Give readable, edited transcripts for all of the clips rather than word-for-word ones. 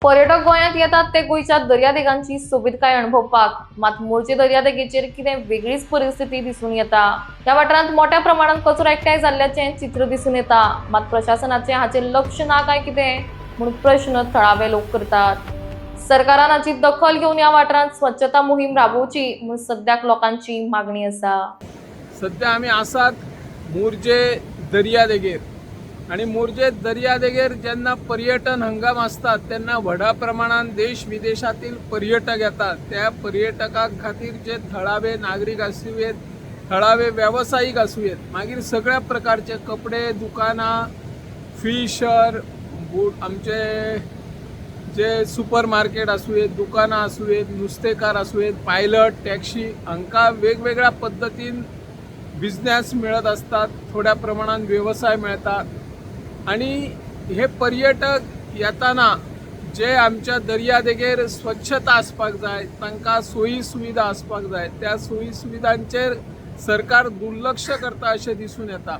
पर्यटक गोंयांत येतात ते गोंयच्या दर्यादेगांची सोबीतकाय अणभवपाक, मात मूळचे दर्यादेगेचेर कितें वेगळीच परिस्थिती दिसून येता। ह्या वाठारांत मोठ्या प्रमाणात कचरो एकठांय जाल्ल्याचें चित्र दिसून येता, मात प्रशासनाचें हाचेर लक्ष ना काय कितें म्हूण प्रश्न थळावे लोक करतात। सरकारान हाची दखल घेवन ह्या वाठारांत स्वच्छता मोहीम राबोवची म्हूण सद्याक लोकांची मागणी आसा। सध्या आम्ही आसात मोरजे दर्यादेगेर आणि मोरजे दर्यादेगेर जेन्ना पर्यटन हंगाम असतात तेन्ना व्हडा प्रमाणात देश विदेशातील पर्यटक येतात। त्या पर्यटकां खातीर जे थळावे नागरिक आसूं, थळावे व्यावसायिक आसूं, मागीर सगळ्या प्रकारचे कपडे दुकानां, फिशर आमचे जे सुपर मार्केट आसूं, दुकानां आसूं, नुस्तेकार आसूं, पायलट टॅक्सी हांकां वेगवेगळ्या पद्धतीन बिझनेस मिळत असतात, थोड्या प्रमाणात व्यवसाय मिळतात। आणि हे पर्यटक येताना जे आमच्या दर्यादेगेर स्वच्छता आसपाक जाय, तांकां सोयी सुविधा आसपाक जाय, त्या सोयी सुविधांचेर सरकार दुर्लक्ष करता अशें दिसून येता।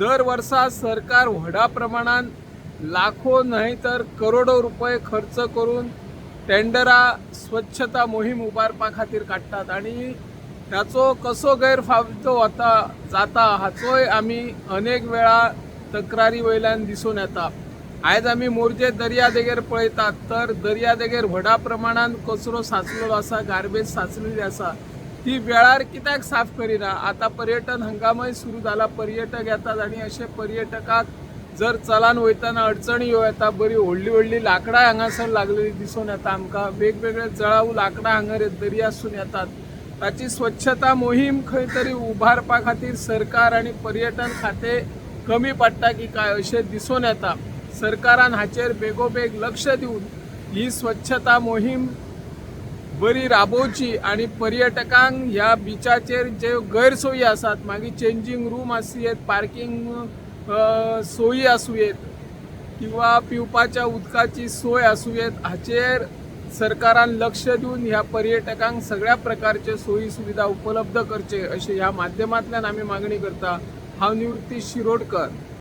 दर वर्सा सरकार व्हडा प्रमाणात लाखो न्हय तर करोडो रुपये खर्च करून टेंडरां स्वच्छता मोहीम उबारपा खातीर काडटात आणि त्याचो कसो गैरफायदो जाता हाचोय आमी अनेक वेळा तक्रारी वयल्यान दिसून येता। आयज आमी मोरजे दर्यादेगेर पळयतात तर दर्यादेगेर व्हडा प्रमाणात कचरो साचलेलो आसा, गार्बेज साचलेली आसा, ती वेळार कित्याक साफ करिना। आता पर्यटन हंगामय सुरू जाला, पर्यटक येतात आणि अशे पर्यटकाक जर चलान वयताना अडचणी येता, बरी व्हडली व्हडली लाकडां हांगासर लागलेली दिसून येता, आमकां वेगवेगळे जळाऊ लाकडां हांगर दर्यासून येतात। ताची स्वच्छता मोहीम खंय तरी उबारपा खातीर सरकार आणि पर्यटन खाते कमी पडटा की काय अशें दिसून येता। सरकारान हाचेर बेगोबेग लक्ष दिवन ही स्वच्छता मोहीम बरी राबोवची आणि पर्यटकांक ह्या बिचाचेर जे गैरसोयी आसात, मागीर चेंजिंग रूम आसूं, पार्किंग सोयी आसूं किंवा पिवपाच्या उदकाची सोय आसूं, हाचेर सरकारान लक्ष दिवन ह्या पर्यटकांक सगळ्या प्रकारचे सोयी सुविधा उपलब्ध करचे अशें ह्या माध्यमांतल्यान आमी मागणी करता। हांव निवृत्ती शिरोडकर।